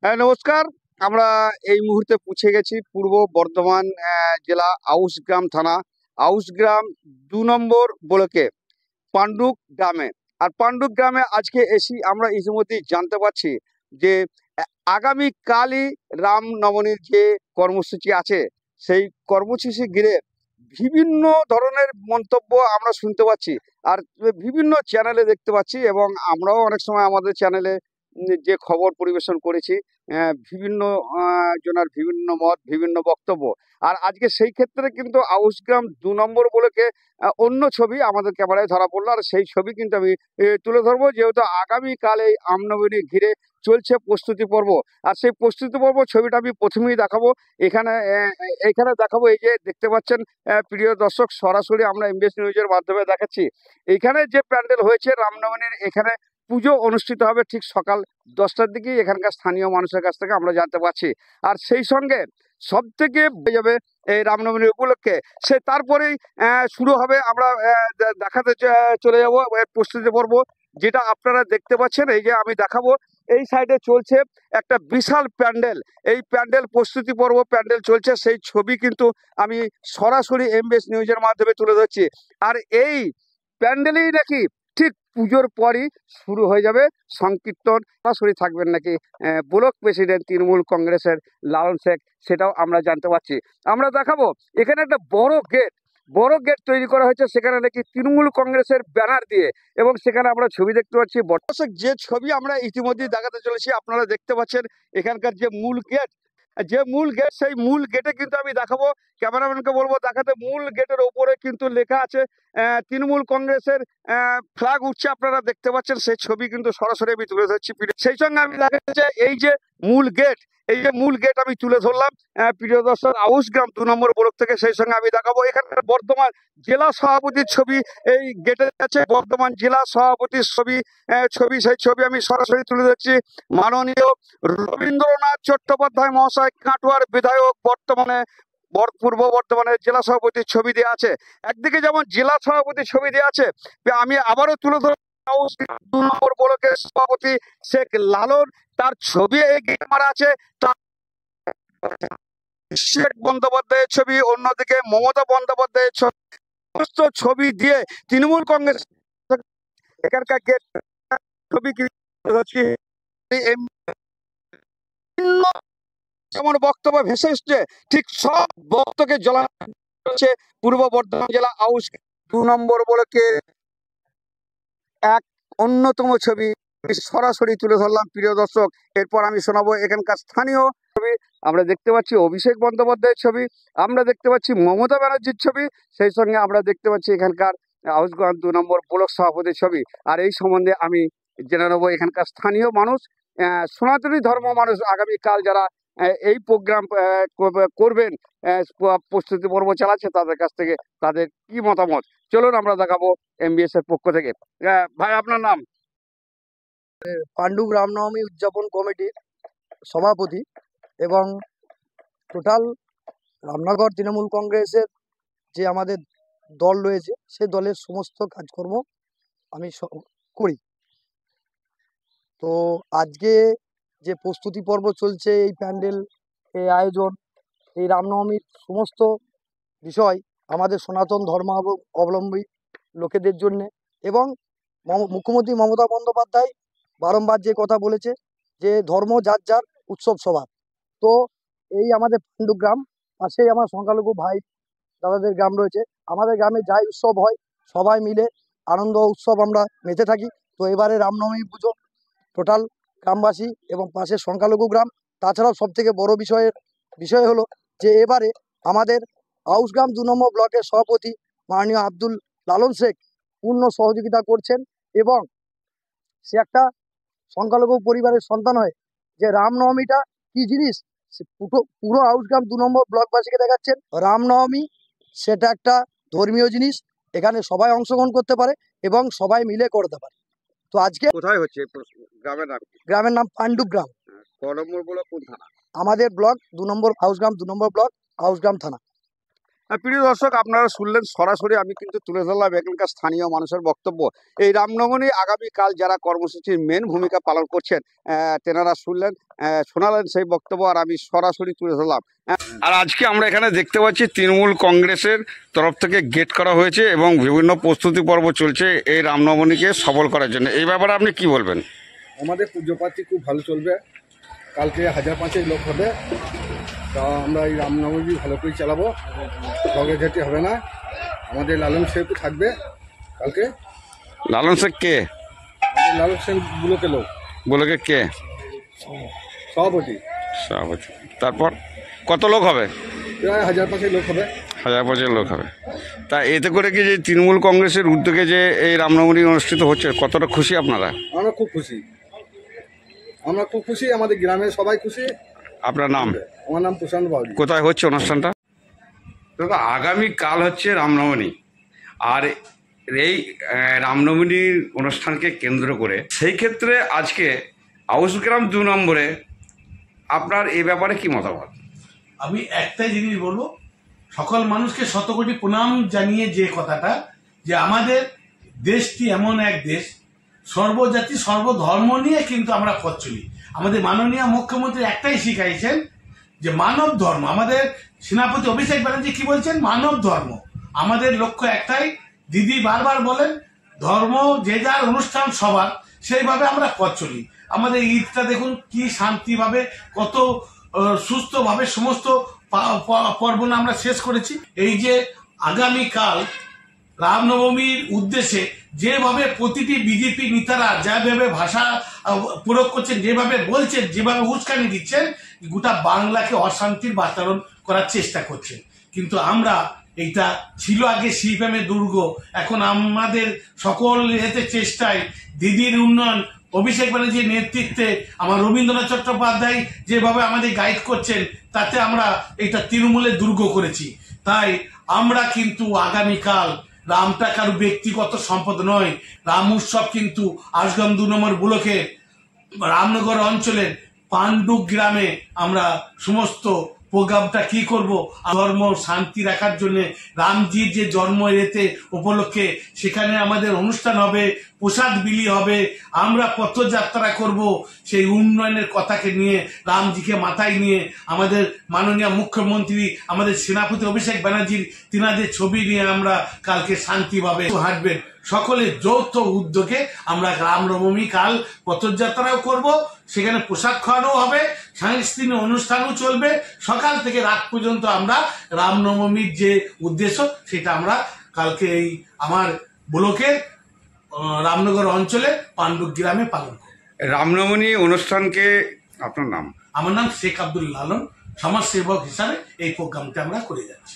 হ্যাঁ, নমস্কার। আমরা এই মুহূর্তে পৌঁছে গেছি পূর্ব বর্ধমান জেলা আউশগ্রাম থানা, আউশগ্রাম ২ নম্বর ব্লকে পাণ্ডুক গ্রামে। আর পাণ্ডুক গ্রামে আজকে এসি আমরা ইতিমধ্যেই জানতে পারছি যে আগামীকালই রামনবমীর যে কর্মসূচি আছে, সেই কর্মসূচি ঘিরে বিভিন্ন ধরনের মন্তব্য আমরা শুনতে পাচ্ছি। আর বিভিন্ন চ্যানেলে দেখতে পাচ্ছি এবং আমরাও অনেক সময় আমাদের চ্যানেলে যে খবর পরিবেশন করেছি, বিভিন্ন জনার বিভিন্ন মত, বিভিন্ন বক্তব্য। আর আজকে সেই ক্ষেত্রে কিন্তু আউশগ্রাম ২ নম্বর ব্লকে অন্য ছবি আমাদের ক্যামেরায় ধরা পড়লো। আর সেই ছবি কিন্তু আমি তুলে ধরবো, যেহেতু আগামীকাল এই রামনবমী ঘিরে চলছে প্রস্তুতি পর্ব। আর সেই প্রস্তুতি পর্ব ছবিটা আমি প্রথমেই দেখাবো। এখানে এইখানে দেখাবো, এই যে দেখতে পাচ্ছেন প্রিয় দর্শক, সরাসরি আমরা এমবিএস নিউজের মাধ্যমে দেখাচ্ছি। এইখানে যে প্যান্ডেল হয়েছে রামনবমীর, এখানে পুজো অনুষ্ঠিত হবে ঠিক সকাল ১০টার দিকেই, এখানকার স্থানীয় মানুষের কাছ থেকে আমরা জানতে পারছি। আর সেই সঙ্গে সব থেকে যাবে এই রামনবমী উপলক্ষে, সে তারপরেই শুরু হবে। আমরা দেখাতে চলে যাব প্রস্তুতি পর্ব, যেটা আপনারা দেখতে পাচ্ছেন। এই যে আমি দেখাবো, এই সাইডে চলছে একটা বিশাল প্যান্ডেল। এই প্যান্ডেল প্রস্তুতি পর্ব, প্যান্ডেল চলছে, সেই ছবি কিন্তু আমি সরাসরি এমবিএস নিউজের মাধ্যমে তুলে ধরছি। আর এই প্যান্ডেলেই নাকি ঠিক পুজোর পরই শুরু হয়ে যাবে সংকীর্তন। সরাসরি থাকবেন নাকি ব্লক প্রেসিডেন্ট তৃণমূল কংগ্রেসের লালন শেখ, সেটাও আমরা জানতে পারছি। আমরা দেখাবো এখানে একটা বড় গেট তৈরি করা হয়েছে, সেখানে নাকি তৃণমূল কংগ্রেসের ব্যানার দিয়ে, এবং সেখানে আমরা ছবি দেখতে পাচ্ছি। বর্তমানে যে ছবি আমরা ইতিমধ্যেই দেখাতে চলেছি, আপনারা দেখতে পাচ্ছেন এখানকার যে মূল গেট, সেই মূল গেটে কিন্তু আমি দেখাবো, ক্যামেরাম্যানকে বলবো দেখাতে। মূল গেটের ওপরে কিন্তু লেখা আছে তৃণমূল কংগ্রেসের ফ্ল্যাগ উঠছে, আপনারা দেখতে পাচ্ছেন। সেই ছবি কিন্তু সরাসরি আমি তুলে ধরছি। সেই সঙ্গে আমি দেখাচ্ছি এই যে মূল গেট আমি তুলে ধরলাম প্রিয় দর্শক, আউশগ্রাম ২ নম্বর ব্লক থেকে। সেই সঙ্গে আমি দেখাবো এখানকার বর্তমান জেলা সভাপতির ছবি, এই গেটে আছে বর্তমান জেলা সভাপতির সেই ছবি আমি সরাসরি তুলে ধরছি। মাননীয় রবীন্দ্রনাথ চট্টোপাধ্যায় মহাশয়, কাটোয়ার বিধায়ক, বর্তমানে পূর্ব বর্ধমানের জেলা সভাপতির ছবি দেওয়া আছে। একদিকে যেমন জেলা সভাপতির ছবি দেওয়া আছে, আমি আবারও তুলে ধরব ২ নম্বর ব্লকের সভাপতি শেখ লালন, তার ছবি এগিয়ে মারা আছে। শেখ বন্দ্যোপাধ্যায়ের ছবি, অন্যদিকে মমতা বন্দ্যোপাধ্যায়ের ছবি, সমস্ত ছবি দিয়ে তৃণমূল কংগ্রেস এখানকার গেট ছবি যেমন বক্তব্য ভেসে এসছে, ঠিক সব বক্তব্যকে জ্বলা হচ্ছে পূর্ব বর্ধমান জেলা আউশ ২ নম্বর ব্লকের এক অন্যতম ছবি সরাসরি তুলে ধরলাম প্রিয় দর্শক। এরপর আমি শোনাবো এখানকার স্থানীয় ছবি। আমরা দেখতে পাচ্ছি অভিষেক বন্দ্যোপাধ্যায়ের ছবি, আমরা দেখতে পাচ্ছি মমতা ব্যানার্জির ছবি, সেই সঙ্গে আমরা দেখতে পাচ্ছি এখানকার আউশগ্রাম ২ নম্বর ব্লক সভাপতির ছবি। আর এই সম্বন্ধে আমি জেনে নেবো এখানকার স্থানীয় মানুষ, সনাতনী ধর্ম মানুষ, আগামীকাল যারা এই প্রোগ্রাম করবেন, প্রস্তুতি পর্ব চালাচ্ছে, তাদের কাছ থেকে তাদের কি মতামত। চলুন আমরা দেখাবো এমবিএস এর পক্ষ থেকে। ভাই, আপনার নাম? পাণ্ডুক রামনবমী উদযাপন কমিটির সভাপতি এবং টোটাল রামনগর তৃণমূল কংগ্রেসের যে আমাদের দল রয়েছে, সেই দলের সমস্ত কাজকর্ম আমি করি। তো আজকে যে প্রস্তুতি পর্ব চলছে, এই প্যান্ডেল, এই আয়োজন, এই রামনবমীর সমস্ত বিষয় আমাদের সনাতন অবলম্বী লোকেদের জন্যে। এবং মুখ্যমন্ত্রী মমতা বন্দ্যোপাধ্যায় বারংবার যে কথা বলেছে যে ধর্ম যার যার, উৎসব সবার। তো এই আমাদের পাণ্ডুক গ্রাম, পাশেই আমার সংখ্যালঘু ভাই দাদাদের গ্রাম রয়েছে। আমাদের গ্রামে যাই উৎসব হয়, সবাই মিলে আনন্দ উৎসব আমরা মেতে থাকি। তো এবারে রামনবমী পুজো টোটাল গ্রামবাসী এবং পাশের সংখ্যালঘু গ্রাম, তাছাড়াও সবথেকে বড় বিষয় হলো যে এবারে আমাদের আউশগ্রাম ২ নম্বর ব্লকের সভাপতি মাননীয় আব্দুল লালন শেখ পূর্ণ সহযোগিতা করছেন। এবং সে একটা সংখ্যালঘু পরিবারের সন্তান হয়ে যে রামনবমীটা কি জিনিস, সে পুরো আউশগ্রাম ২ নম্বর ব্লকবাসীকে দেখাচ্ছেন। রামনবমী সেটা একটা ধর্মীয় জিনিস, এখানে সবাই অংশগ্রহণ করতে পারে এবং সবাই মিলে করতে পারে। তো আজকে কোথায় হচ্ছে গ্রামের নাম? গ্রামের নাম পাণ্ডুক গ্রাম। ক নম্বর ব্লক, কোন থানা? আমাদের ব্লক ২ নম্বর, আউশগ্রাম ২ নম্বর ব্লক, আউশগ্রাম থানা। প্রিয় দর্শক, আপনারা শুনলেন সরাসরি আমি কিন্তু তুলে ধরলাম এখানকার স্থানীয় মানুষের বক্তব্য। এই রামনবমী আগামীকাল যারা কর্মসূচির মেন ভূমিকা পালন করছেন, তেনারা শোনালেন সেই বক্তব্য, আর আমি সরাসরি তুলে ধরলাম। আর আজকে আমরা এখানে দেখতে পাচ্ছি তৃণমূল কংগ্রেসের তরফ থেকে গেট করা হয়েছে এবং বিভিন্ন প্রস্তুতি পর্ব চলছে এই রামনবমীকে সফল করার জন্য। এই ব্যাপারে আপনি কি বলবেন? আমাদের পুজোপাতি খুব ভালো চলবে। কালকে 1000-500 লোক হবে। তা আমরা এই রামনবমী ভালো করে চালাবো, ঝগড়াঝাটি হবে না। আমাদের লালন শেখ থাকবে কালকে। লালন শেখ কে? আমাদের লালন শেখ ব্লকের লোক। ব্লকে কে? সভাপতি। সভাপতি। তারপর কত লোক হবে? প্রায় 1000-500 লোক হবে। 1000-500 লোক হবে। তা এতে করে কি যে তৃণমূল কংগ্রেসের উদ্যোগে যে এই রামনবমী অনুষ্ঠিত হচ্ছে, কতটা খুশি আপনারা? আমরা খুব খুশি, আমাদের গ্রামের সবাই খুশি। আপনার নাম? আমার নাম প্রশান্ত বাউরি। কোথায় হচ্ছে অনুষ্ঠানটা? দাদা, আগামীকাল হচ্ছে রামনবমী, আর এই রামনবমীর অনুষ্ঠানকে কেন্দ্র করে সেই ক্ষেত্রে আজকে আউশগ্রাম 2 নম্বরে আপনার এই ব্যাপারে কি মতামত? আমি একটাই জিনিস বলবো, সকল মানুষকে শতকোটি প্রণাম জানিয়ে যে কথাটা, যে আমাদের দেশটি এমন এক দেশ, সর্বজাতি সর্বধর্ম নিয়ে কিন্তু আমরা পথ চলি। আমাদের মাননীয় মুখ্যমন্ত্রী একটাই শিখাইছেন যে মানব ধর্ম। আমাদের সেনাপতি অভিষেক ব্যানার্জি কি বলছেন? মানব ধর্ম। আমাদের লক্ষ্য একটাই, দিদি বারবার বলেন ধর্ম যে যার অনুষ্ঠান সবার, সেইভাবে আমরা পথ চলি। আমাদের ঈদটা দেখুন কি শান্তিভাবে, কত সুস্থভাবে সমস্ত পর্ব আমরা শেষ করেছি। এই যে আগামীকাল রামনবমীর উদ্দেশ্যে যেভাবে প্রতিটি বিজেপি নেতারা যেভাবে ভাষা প্রয়োগ করছেন, যেভাবে বলছেন, যেভাবে উস্কানি দিচ্ছেন, গোটা বাংলাকে অশান্তির বাতাবরণ করার চেষ্টা করছেন। কিন্তু আমরা, এইটা ছিল আগে সিপিএমের দুর্গ, এখন আমাদের সকল এতে চেষ্টায় দিদির উন্নয়ন, অভিষেক ব্যানার্জির নেতৃত্বে, আমার রবীন্দ্রনাথ চট্টোপাধ্যায় যেভাবে আমাদের গাইড করছেন, তাতে আমরা এটা তৃণমূলের দুর্গ করেছি। তাই আমরা কিন্তু আগামীকাল, রামটা কারো ব্যক্তিগত সম্পদ নয়, রাম উৎসব কিন্তু আউশগ্রাম 2 নম্বর ব্লকের রামনগর অঞ্চলের পান্ডুক গ্রামে আমরা সমস্ত প্রোগ্রামটা কি করব, ধর্ম শান্তি রাখার জন্য, রামজির যে জন্ম এতে উপলক্ষে সেখানে আমাদের অনুষ্ঠান হবে, প্রসাদ বিলি হবে, আমরা পথযাত্রা করব সেই উন্নয়নের কথাকে নিয়ে, রামজিকে মাথায় নিয়ে। আমাদের মাননীয় মুখ্যমন্ত্রী, আমাদের সেনাপতি অভিষেক ব্যানার্জির তিনাদের ছবি নিয়ে আমরা কালকে শান্তিভাবে হাঁটবেন। সকলের যৌথ উদ্যোগে আমরা রামনবমী কাল পথযাত্রাও করব, সেখানে প্রসাদ খাওয়ানো হবে, সাংস্কৃতিক অনুষ্ঠানও চলবে। সকাল থেকে রাত পর্যন্ত আমরা রামনবমীর যে উদ্দেশ্য সেটা আমরা কালকে এই আমার ব্লকের রামনগর অঞ্চলে পান্ডুক গ্রামে পালন করব। রামনবমী অনুষ্ঠানকে, আপনার নাম? আমার নাম শেখ আব্দুল লালন, সমাজসেবক হিসাবে এই প্রোগ্রামটা আমরা করে যাচ্ছি।